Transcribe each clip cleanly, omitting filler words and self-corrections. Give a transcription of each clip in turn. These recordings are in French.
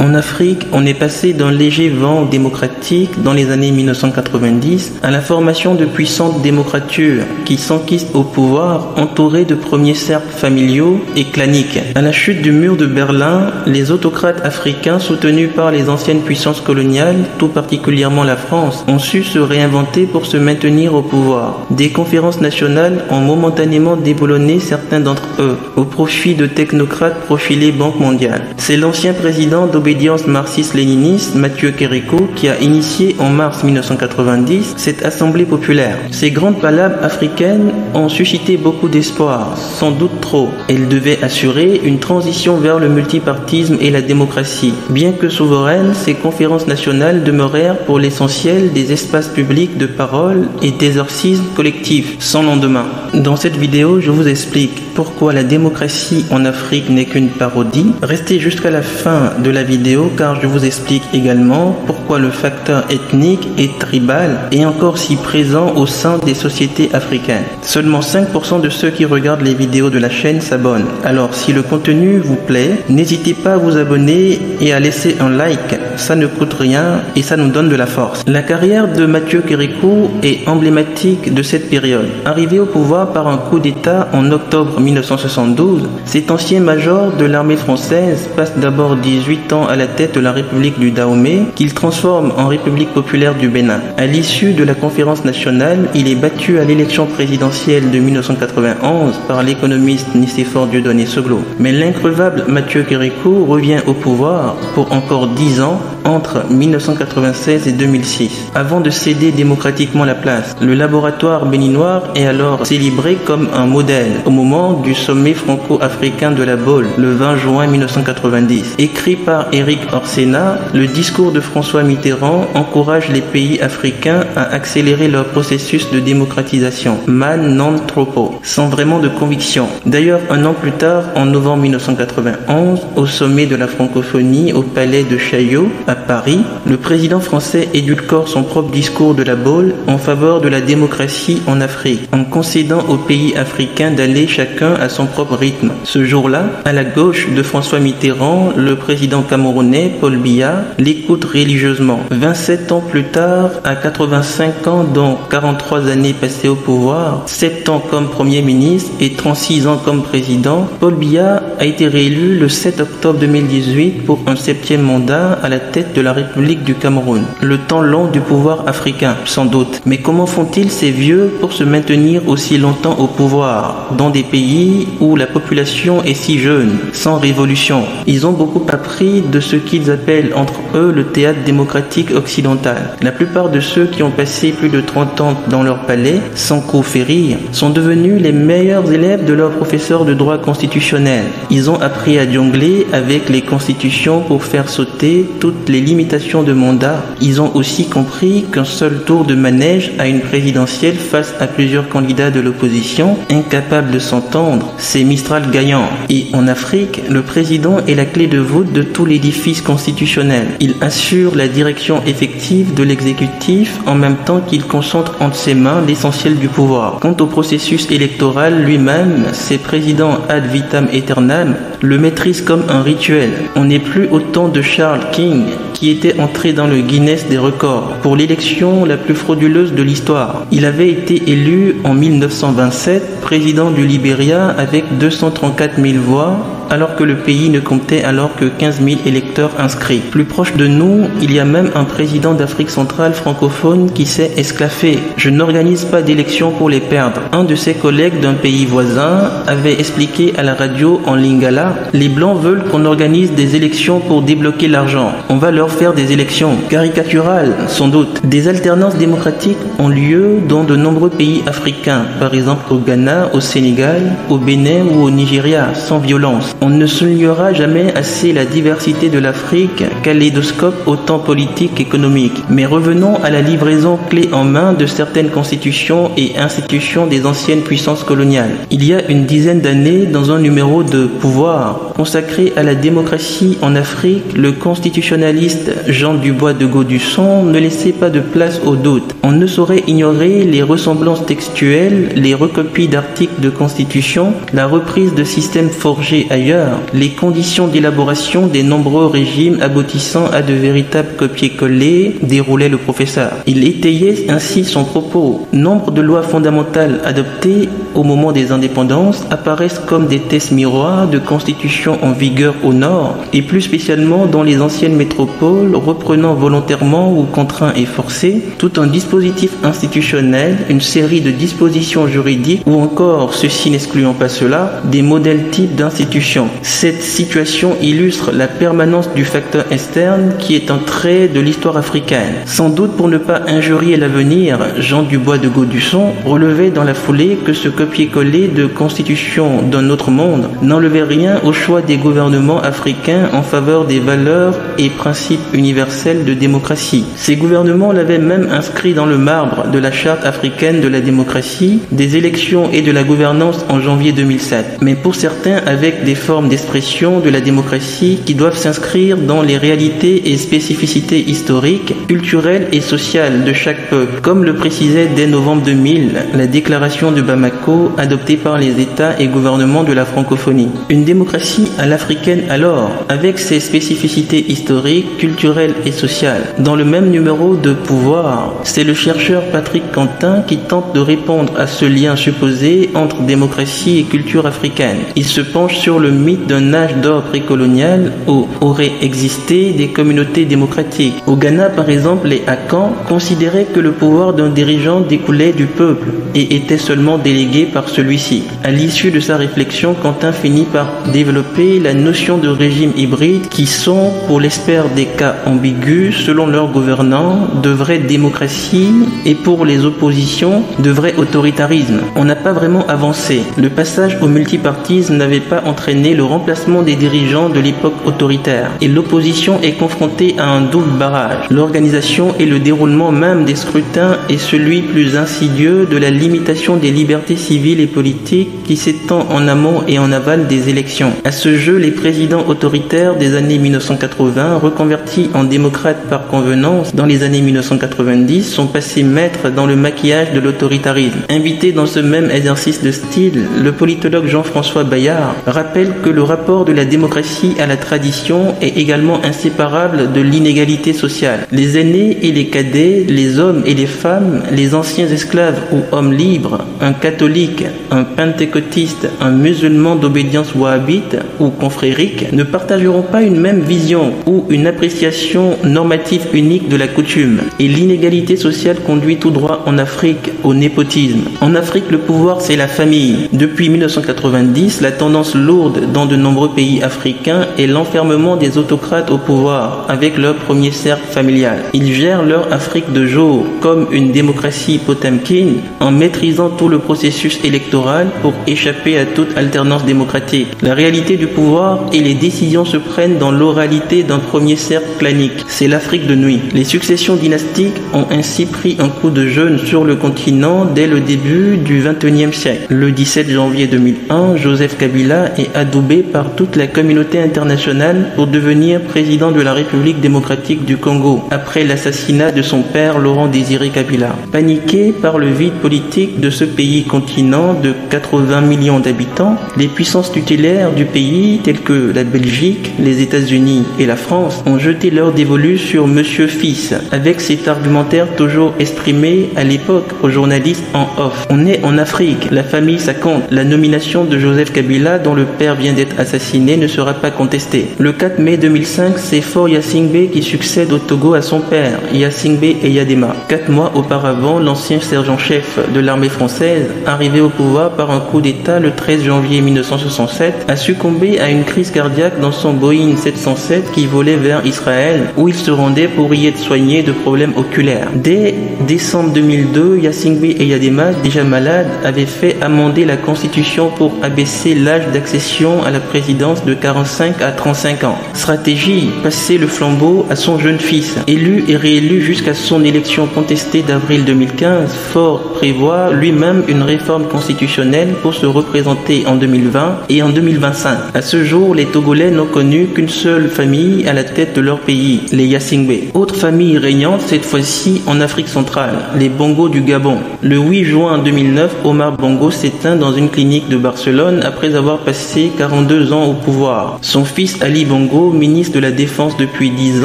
En Afrique, on est passé d'un léger vent démocratique dans les années 1990 à la formation de puissantes démocratures qui s'enquistent au pouvoir entourées de premiers cercles familiaux et claniques. À la chute du mur de Berlin, les autocrates africains soutenus par les anciennes puissances coloniales, tout particulièrement la France, ont su se réinventer pour se maintenir au pouvoir. Des conférences nationales ont momentanément déboulonné certains d'entre eux au profit de technocrates profilés Banque mondiale. C'est l'ancien président d'obédience marxiste-léniniste, Mathieu Kérékou, qui a initié en mars 1990 cette assemblée populaire. Ces grandes palabres africaines ont suscité beaucoup d'espoir, sans doute trop. Elles devaient assurer une transition vers le multipartisme et la démocratie. Bien que souveraines, ces conférences nationales demeurèrent pour l'essentiel des espaces publics de parole et d'exorcisme collectif, sans lendemain. Dans cette vidéo, je vous explique pourquoi la démocratie en Afrique n'est qu'une parodie. Restez jusqu'à la fin de la vidéo car je vous explique également pourquoi le facteur ethnique et tribal est encore si présent au sein des sociétés africaines. Seulement 5% de ceux qui regardent les vidéos de la chaîne s'abonnent. Alors si le contenu vous plaît, n'hésitez pas à vous abonner et à laisser un like. Ça ne coûte rien et ça nous donne de la force. La carrière de Mathieu Kérékou est emblématique de cette période. Arrivé au pouvoir par un coup d'État en octobre 1972, cet ancien major de l'armée française passe d'abord 18 ans à la tête de la République du Dahomey, qu'il transforme en République populaire du Bénin. À l'issue de la conférence nationale, il est battu à l'élection présidentielle de 1991 par l'économiste Nicéphore Dieudonné Seglo. Mais l'increvable Mathieu Kérékou revient au pouvoir pour encore 10 ans entre 1996 et 2006, avant de céder démocratiquement la place. Le laboratoire béninois est alors célébré comme un modèle au moment du sommet franco-africain de la Baule, le 20 juin 1990. Écrit par Éric Orsena, le discours de François Mitterrand encourage les pays africains à accélérer leur processus de démocratisation, man non troppo, sans vraiment de conviction. D'ailleurs, un an plus tard, en novembre 1991, au sommet de la francophonie au palais de Chaillot, à Paris, le président français édulcore son propre discours de la Baule en faveur de la démocratie en Afrique, en concédant aux pays africains d'aller chacun à son propre rythme. Ce jour-là, à la gauche de François Mitterrand, le président camerounais Paul Biya l'écoute religieusement. 27 ans plus tard, à 85 ans, dont 43 années passées au pouvoir, 7 ans comme Premier ministre et 36 ans comme président, Paul Biya a été réélu le 7 octobre 2018 pour un 7e mandat à la tête de la République du Cameroun. Le temps long du pouvoir africain, sans doute. Mais comment font-ils ces vieux pour se maintenir aussi longtemps au pouvoir, dans des pays où la population est si jeune, sans révolution? Ils ont beaucoup appris de ce qu'ils appellent entre eux le théâtre démocratique occidental. La plupart de ceux qui ont passé plus de 30 ans dans leur palais, sans coup férir, sont devenus les meilleurs élèves de leurs professeurs de droit constitutionnel. Ils ont appris à jongler avec les constitutions pour faire sauter toutes les limitations de mandat. Ils ont aussi compris qu'un seul tour de manège à une présidentielle face à plusieurs candidats de l'opposition, incapables de s'entendre, c'est Mistral gagnant. Et en Afrique, le président est la clé de voûte de tout l'édifice constitutionnel. Il assure la direction effective de l'exécutif en même temps qu'il concentre entre ses mains l'essentiel du pouvoir. Quant au processus électoral lui-même, ses présidents ad vitam aeternam le maîtrisent comme un rituel. On n'est plus au temps de Charles King, qui était entré dans le Guinness des records pour l'élection la plus frauduleuse de l'histoire. Il avait été élu en 1927 président du Libéria avec 234 000 voix, alors que le pays ne comptait alors que 15 000 électeurs inscrits. Plus proche de nous, il y a même un président d'Afrique centrale francophone qui s'est esclaffé. Je n'organise pas d'élections pour les perdre. Un de ses collègues d'un pays voisin avait expliqué à la radio en lingala: les Blancs veulent qu'on organise des élections pour débloquer l'argent. On va leur faire des élections. Caricaturales, sans doute. Des alternances démocratiques ont lieu dans de nombreux pays africains, par exemple au Ghana, au Sénégal, au Bénin ou au Nigeria, sans violence. On ne soulignera jamais assez la diversité de l'Afrique, kaléidoscope autant politique qu'économique. Mais revenons à la livraison clé en main de certaines constitutions et institutions des anciennes puissances coloniales. Il y a une dizaine d'années, dans un numéro de Pouvoir consacré à la démocratie en Afrique, le constitutionnaliste Jean Dubois de Gaudusson ne laissait pas de place au doute. On ne saurait ignorer les ressemblances textuelles, les recopies d'articles de constitution, la reprise de systèmes forgés ailleurs D'ailleurs, les conditions d'élaboration des nombreux régimes aboutissant à de véritables copier-coller déroulait le professeur. Il étayait ainsi son propos. Nombre de lois fondamentales adoptées au moment des indépendances apparaissent comme des tests miroirs de constitution en vigueur au nord et plus spécialement dans les anciennes métropoles, reprenant volontairement ou contraints et forcés tout un dispositif institutionnel, une série de dispositions juridiques ou encore, ceci n'excluant pas cela, des modèles types d'institutions. Cette situation illustre la permanence du facteur externe qui est un trait de l'histoire africaine. Sans doute pour ne pas injurier l'avenir, Jean Dubois de Gaudusson relevait dans la foulée que ce copier-coller de constitution d'un autre monde n'enlevait rien au choix des gouvernements africains en faveur des valeurs et principes universels de démocratie. Ces gouvernements l'avaient même inscrit dans le marbre de la charte africaine de la démocratie, des élections et de la gouvernance en janvier 2007. Mais pour certains avec des formes d'expression de la démocratie qui doivent s'inscrire dans les réalités et spécificités historiques, culturelles et sociales de chaque peuple, comme le précisait dès novembre 2000 la déclaration de Bamako adoptée par les États et gouvernements de la francophonie. Une démocratie à l'africaine alors, avec ses spécificités historiques, culturelles et sociales. Dans le même numéro de Pouvoir, c'est le chercheur Patrick Quentin qui tente de répondre à ce lien supposé entre démocratie et culture africaine. Il se penche sur le mythe d'un âge d'or précolonial où auraient existé des communautés démocratiques. Au Ghana, par exemple, les Akans considéraient que le pouvoir d'un dirigeant découlait du peuple et était seulement délégué par celui-ci. À l'issue de sa réflexion, Quentin finit par développer la notion de régime hybride qui sont, pour l'espère des cas ambigus, selon leurs gouvernants, de vraie démocratie et pour les oppositions, de vrai autoritarisme. On n'a pas vraiment avancé. Le passage au multipartisme n'avait pas entraîné le remplacement des dirigeants de l'époque autoritaire et l'opposition est confrontée à un double barrage. L'organisation et le déroulement même des scrutins est celui plus insidieux de la limitation des libertés civiles et politiques qui s'étend en amont et en aval des élections. À ce jeu, les présidents autoritaires des années 1980, reconvertis en démocrates par convenance dans les années 1990, sont passés maîtres dans le maquillage de l'autoritarisme. Invité dans ce même exercice de style, le politologue Jean-François Bayard rappelle que le rapport de la démocratie à la tradition est également inséparable de l'inégalité sociale. Les aînés et les cadets, les hommes et les femmes, les anciens esclaves ou hommes libres, un catholique, un pentecôtiste, un musulman d'obédience wahhabite ou confrérique ne partageront pas une même vision ou une appréciation normative unique de la coutume. Et l'inégalité sociale conduit tout droit en Afrique au népotisme. En Afrique, le pouvoir, c'est la famille. Depuis 1990, la tendance lourde dans de nombreux pays africains est l'enfermement des autocrates au pouvoir avec leur premier cercle familial. Ils gèrent leur Afrique de jour comme une démocratie potemkine en maîtrisant tout le processus électoral pour échapper à toute alternance démocratique. La réalité du pouvoir et les décisions se prennent dans l'oralité d'un premier cercle clanique. C'est l'Afrique de nuit. Les successions dynastiques ont ainsi pris un coup de jeûne sur le continent dès le début du XXIe siècle. Le 17 janvier 2001, Joseph Kabila est adoubé par toute la communauté internationale pour devenir président de la République démocratique du Congo, après l'assassinat de son père Laurent-Désiré Kabila. Paniqué par le vide politique de ce pays continent de 80 millions d'habitants, les puissances tutélaires du pays, telles que la Belgique, les États-Unis et la France, ont jeté leur dévolu sur Monsieur Fils, avec cet argumentaire toujours exprimé à l'époque aux journalistes en off. On est en Afrique, la famille ça compte. La nomination de Joseph Kabila, dont le père vient d'être assassiné, ne sera pas contestée. Le 4 mai 2005, c'est Faure Gnassingbé qui succède au Togo à son père, Gnassingbé Eyadema. 4 mois auparavant, l'ancien sergent-chef de l'armée française, arrivé au pouvoir par un coup d'État le 13 janvier 1967, a succombé à une crise cardiaque dans son Boeing 707 qui volait vers Israël, où il se rendait pour y être soigné de problèmes oculaires. Dès décembre 2002, Gnassingbé Eyadema, déjà malade, avait fait amender la Constitution pour abaisser l'âge d'accession à la présidence de 45 à 35 ans. Stratégie, passer le flambeau à son jeune fils. Élu et réélu jusqu'à son élection contestée d'avril 2015, Faure prévoit lui-même une réforme constitutionnelle pour se représenter en 2020 et en 2025. À ce jour, les Togolais n'ont connu qu'une seule famille à la tête de leur pays, les Gnassingbé. Autre famille régnante, cette fois-ci en Afrique centrale, les Bongo du Gabon. Le 8 juin 2009, Omar Bongo s'éteint dans une clinique de Barcelone après avoir passé 42 ans au pouvoir. Son fils Ali Bongo, ministre de la Défense depuis 10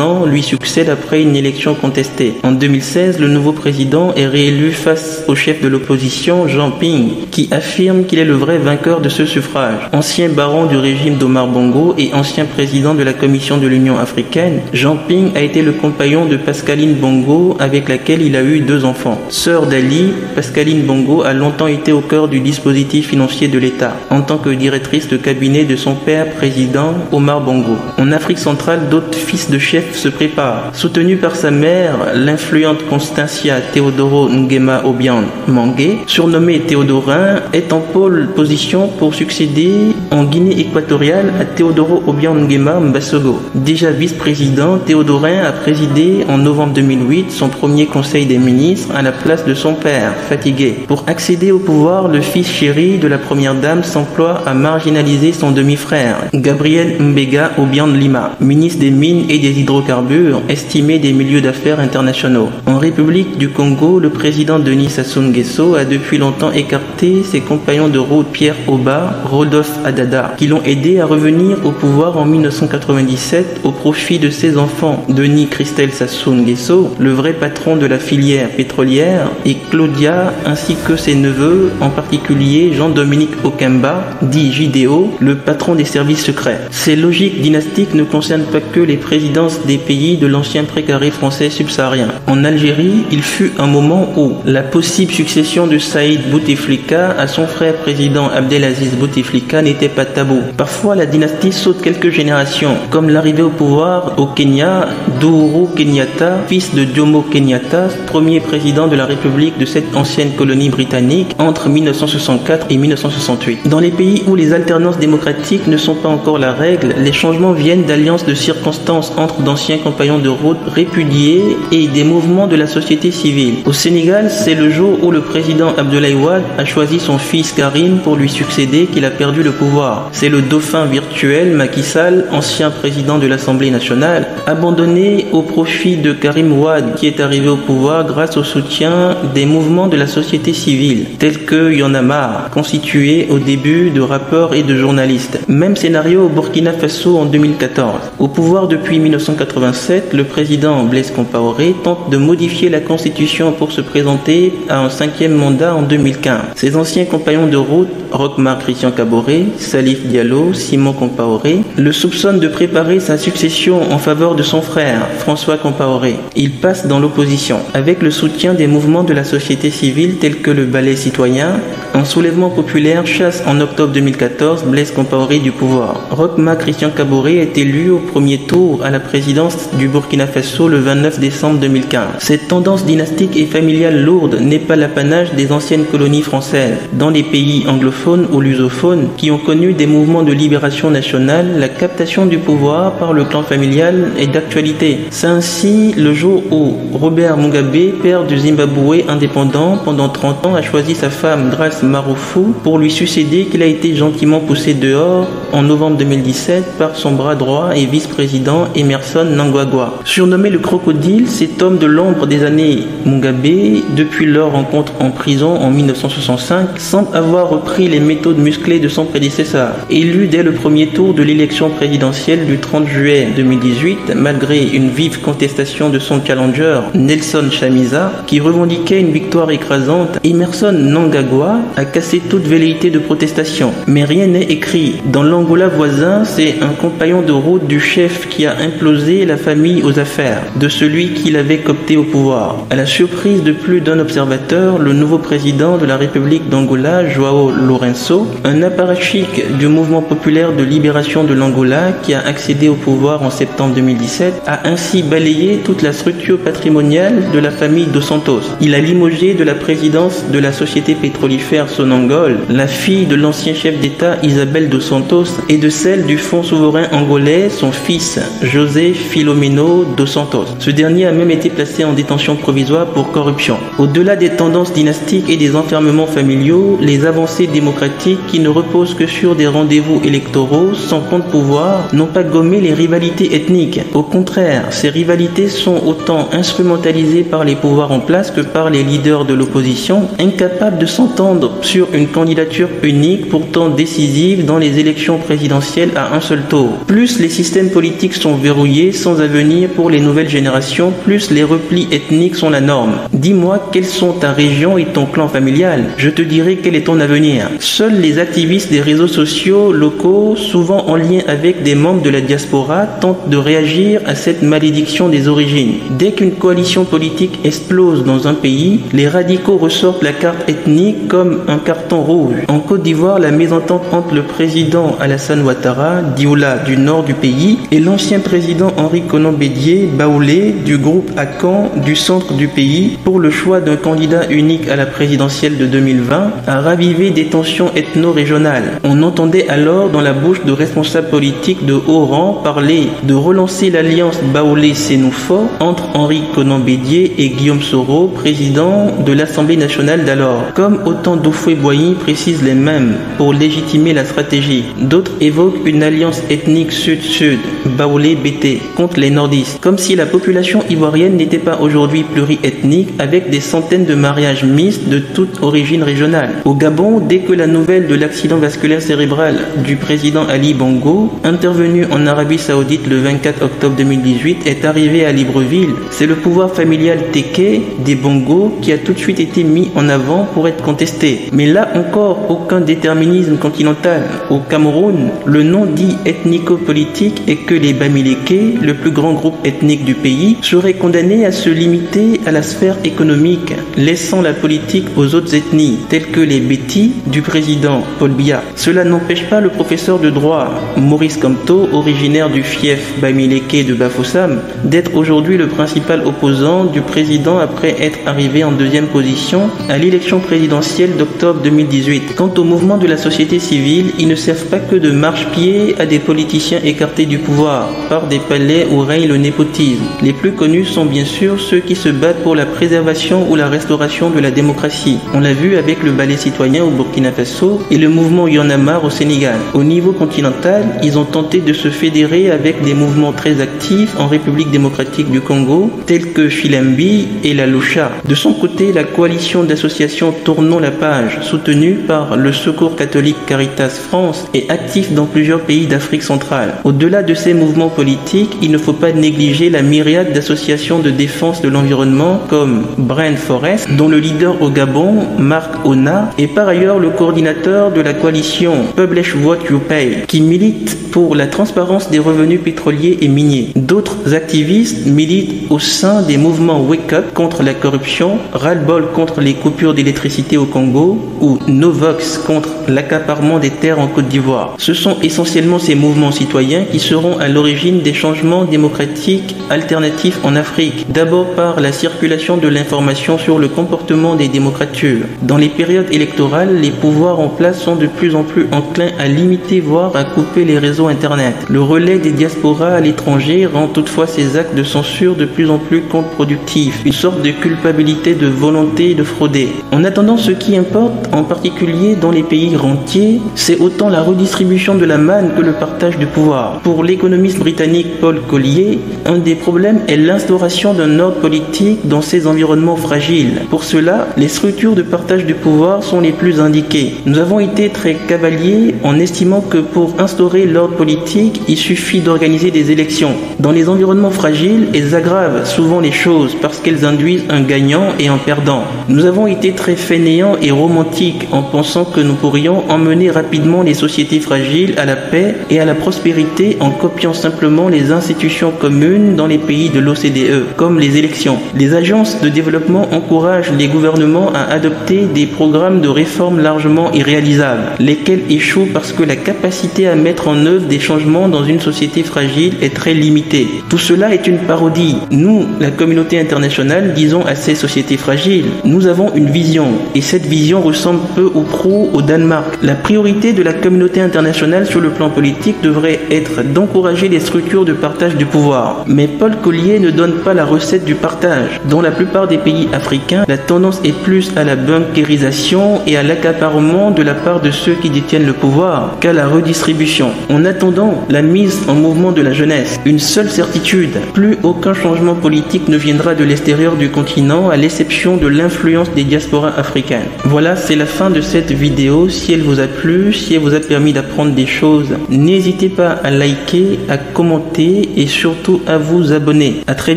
ans, lui succède après une élection contestée. En 2016, le nouveau président est réélu face au chef de l'opposition, Jean Ping, qui affirme qu'il est le vrai vainqueur de ce suffrage. Ancien baron du régime d'Omar Bongo et ancien président de la Commission de l'Union africaine, Jean Ping a été le compagnon de Pascaline Bongo avec laquelle il a eu 2 enfants. Sœur d'Ali, Pascaline Bongo a longtemps été au cœur du dispositif financier de l'État, en tant que directrice de cabinet de son père président Omar Bongo. En Afrique centrale, d'autres fils de chefs se préparent. Soutenu par sa mère, l'influente Constancia Teodoro Nguema Obiang Mangué, surnommé Théodorin, est en pôle position pour succéder en Guinée équatoriale à Teodoro Obiang Nguema Mbasogo. Déjà vice-président, Théodorin a présidé en novembre 2008 son premier conseil des ministres à la place de son père, fatigué. Pour accéder au pouvoir, le fils chéri de la première dame s'emploie à marginaliser son demi-frère, Gabriel Mbega Obiang Lima, ministre des Mines et des Hydrocarbures, estimé des milieux d'affaires internationaux. En République du Congo, le président Denis Sassou Nguesso a depuis longtemps écarté ses compagnons de route Pierre Oba, Rodolphe Adada, qui l'ont aidé à revenir au pouvoir en 1997 au profit de ses enfants, Denis Christelle Sassou Nguesso, le vrai patron de la filière pétrolière, et Claudia, ainsi que ses neveux, en particulier Jean-Dominique Okemba, dit JDO, le patron des services secrets. Ces logiques dynastiques ne concernent pas que les présidences des pays de l'ancien précaré français subsaharien. En Algérie, il fut un moment où la possible succession de Saïd Bouteflika à son frère président Abdelaziz Bouteflika n'était pas tabou. Parfois, la dynastie saute quelques générations, comme l'arrivée au pouvoir au Kenya d'Ouhuru Kenyatta, fils de Jomo Kenyatta, premier président de la République de cette ancienne colonie britannique entre 1964 et 1968. Dans les pays où les alternances démocratiques ne sont pas encore la règle, les changements viennent d'alliances de circonstances entre d'anciens compagnons de route répudiés et des mouvements de la société civile. Au Sénégal, c'est le jour où le président Abdoulaye Wade a choisi son fils Karim pour lui succéder qu'il a perdu le pouvoir. C'est le dauphin virtuel Macky Sall, ancien président de l'Assemblée nationale, abandonné au profit de Karim Wade, qui est arrivé au pouvoir grâce au soutien des mouvements de la société civile, tels que Y en a marre, constitué au début de rappeurs et de journalistes. Même scénario au Burkina Faso en 2014. Au pouvoir depuis 1987, le président Blaise Compaoré tente de modifier la constitution pour se présenter à un 5e mandat en 2015. Ses anciens compagnons de route, Roch-Marc Christian Kaboré, Salif Diallo, Simon Compaoré, le soupçonnent de préparer sa succession en faveur de son frère, François Compaoré. Il passe dans l'opposition. Avec le soutien des mouvements de la société civile tels que le Balai citoyen, un soulèvement populaire chasse en octobre 2014 Blaise Compaoré du pouvoir. Roch-Marc Christian Kaboré est élu au premier tour à la présidence du Burkina Faso le 29 décembre 2015. Cette tendance dynastique et familiale lourde n'est pas l'apanage des anciennes colonies françaises. Dans les pays anglophones ou lusophones qui ont connu des mouvements de libération nationale, la captation du pouvoir par le clan familial est d'actualité. C'est ainsi le jour où Robert Mugabe, père du Zimbabwe indépendant pendant 30 ans, a choisi sa femme Grace Marufu pour lui succéder, qu'il a été gentiment poussé dehors en novembre 2017 par son bras droit et vice-président Emerson Mnangagwa. Surnommé le crocodile, cet homme de l'ombre des années Mugabe, depuis leur rencontre en prison en 1965, semble avoir repris les méthodes musclées de son prédécesseur. Élu dès le premier tour de l'élection présidentielle du 30 juillet 2018, malgré une vive contestation de son challenger Nelson Chamisa, qui revendiquait une victoire écrasante, Emerson Mnangagwa a cassé toute velléité de protestation. Mais rien n'est écrit. Dans l'Angola voisin, c'est un compagnon de route du chef qui a implosé la famille aux affaires de celui qui l'avait coopté au pouvoir. À la surprise de plus d'un observateur, le nouveau président de la République d'Angola, Joao Lourenço, un apparatchik du mouvement populaire de libération de l'Angola qui a accédé au pouvoir en septembre 2017, a ainsi balayé toute la structure patrimoniale de la famille Dos Santos. Il a limogé de la présidence de la société pétrolifère Sonangol la fille de l'ancien chef d'État Isabel Dos Santos et de celle du fonds souverain angolais, son fils José Filomeno Dos Santos. Ce dernier a même été placé en détention provisoire pour corruption. Au-delà des tendances dynastiques et des enfermements familiaux, les avancées démocratiques qui ne reposent que sur des rendez-vous électoraux sans compte pouvoir n'ont pas gommé les rivalités ethniques. Au contraire, ces rivalités sont autant instrumentalisées par les pouvoirs en place que par les leaders de l'opposition, incapables de s'entendre s'entendre sur une candidature unique, pourtant décisive dans les élections présidentielles à un seul tour. Plus les systèmes politiques sont verrouillés, sans avenir pour les nouvelles générations, plus les replis ethniques sont la norme. Dis-moi quelles sont ta région et ton clan familial, je te dirai quel est ton avenir. Seuls les activistes des réseaux sociaux locaux, souvent en lien avec des membres de la diaspora, tentent de réagir à cette malédiction des origines. Dès qu'une coalition politique explose dans un pays, les radicaux ressortent la carte ethnique comme un carton rouge. En Côte d'Ivoire, la mésentente entre le président Alassane Ouattara, Dioula du nord du pays, et l'ancien président Henri Konan Bédié, Baoulé, du groupe Akan du centre du pays, pour le choix d'un candidat unique à la présidentielle de 2020, a ravivé des tensions ethno-régionales. On entendait alors dans la bouche de responsables politiques de haut rang parler de relancer l'alliance Baoulé-Sénoufo entre Henri Konan Bédié et Guillaume Soro, président de l'Assemblée nationale d'alors. Comme autant d'Oufoué-Boigny précisent les mêmes pour légitimer la stratégie. D'autres évoquent une alliance ethnique sud-sud, Baoulé-Bété, contre les nordistes. Comme si la population ivoirienne n'était pas aujourd'hui pluriethnique avec des centaines de mariages mixtes de toute origine régionale. Au Gabon, dès que la nouvelle de l'accident vasculaire cérébral du président Ali Bongo, intervenu en Arabie Saoudite le 24 octobre 2018, est arrivée à Libreville, c'est le pouvoir familial Téké des Bongo qui a tout de suite été mis en avant pour être contesté. Mais là encore, aucun déterminisme continental. Au Cameroun, le nom dit ethnico-politique est que les Bamileke, le plus grand groupe ethnique du pays, seraient condamnés à se limiter à la sphère économique, laissant la politique aux autres ethnies, telles que les Bétis du président Paul Biya. Cela n'empêche pas le professeur de droit Maurice Kamto, originaire du fief Bamileke de Bafoussam, d'être aujourd'hui le principal opposant du président après être arrivé en deuxième position à l'élection présidentielle d'octobre 2018. Quant au mouvement de la société civile, ils ne servent pas que de marche-pied à des politiciens écartés du pouvoir par des palais où règne le népotisme. Les plus connus sont bien sûr ceux qui se battent pour la préservation ou la restauration de la démocratie. On l'a vu avec le ballet citoyen au Burkina Faso et le mouvement Y en a marre au Sénégal. Au niveau continental, ils ont tenté de se fédérer avec des mouvements très actifs en République démocratique du Congo, tels que Filembi et la Lucha. De son côté, la coalition d'associations Tournons la page, soutenue par le Secours catholique Caritas France, est active dans plusieurs pays d'Afrique centrale. Au-delà de ces mouvements politiques, il ne faut pas négliger la myriade d'associations de défense de l'environnement comme Brain Forest, dont le leader au Gabon, Marc Ona, est par ailleurs le coordinateur de la coalition Publish What You Pay, qui milite pour la transparence des revenus pétroliers et miniers. D'autres activistes militent au sein des mouvements Wake Up contre la corruption, Ras-le-bol contre les coupures d'électricité au Congo ou Novox contre l'accaparement des terres en Côte d'Ivoire. Ce sont essentiellement ces mouvements citoyens qui seront à l'origine des changements démocratiques alternatifs en Afrique. D'abord par la circulation de l'information sur le comportement des démocratures. Dans les périodes électorales, les pouvoirs en place sont de plus en plus enclins à limiter voire à couper les réseaux Internet. Le relais des diasporas à l'étranger rend toutefois ces actes de censure de plus en plus contre-productifs, une sorte de culpabilité de volonté de frauder. En attendant, ce qui importe, en particulier dans les pays rentiers, c'est autant la redistribution de la manne que le partage du pouvoir. Pour l'économiste britannique Paul Collier, un des problèmes est l'instauration d'un ordre politique dans ces environnements fragiles. Pour cela, les structures de partage du pouvoir sont les plus indiquées. Nous avons été très cavaliers en estimant que pour instaurer l'ordre politique, il suffit d'organiser des élections. Dans les environnements fragiles, elles aggravent souvent les choses parce qu'elles induisent un gagnant et un perdant. Nous avons été très fainéants et romantiques en pensant que nous pourrions emmener rapidement les sociétés fragiles à la paix et à la prospérité en copiant simplement les institutions communes dans les pays de l'OCDE, comme les élections. Les agences de développement encouragent les gouvernements à adopter des programmes de réforme largement irréalisables, lesquels échouent parce que la capacité à mettre en œuvre des changements dans une société fragile est très limitée. Tout cela est une parodie. Nous, la communauté internationale, disons à ces sociétés fragiles, nous avons une vision, et cette vision ressemble peu ou prou au Danemark. La priorité de la communauté internationale sur le plan politique devrait être d'encourager les structures de partage du pouvoir. Mais Paul Collier ne donne pas la recette du partage. Dans la plupart des pays africains, la tendance est plus à la bunkérisation et à l'accaparement de la part de ceux qui détiennent le pouvoir qu'à la redistribution. En attendant la mise en mouvement de la jeunesse, une seule certitude, plus aucun changement politique ne viendra de l'extérieur du continent à l'exception de l'influence des diasporas africaines. Voilà. Voilà, c'est la fin de cette vidéo. Si elle vous a plu, si elle vous a permis d'apprendre des choses, n'hésitez pas à liker, à commenter et surtout à vous abonner. À très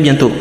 bientôt.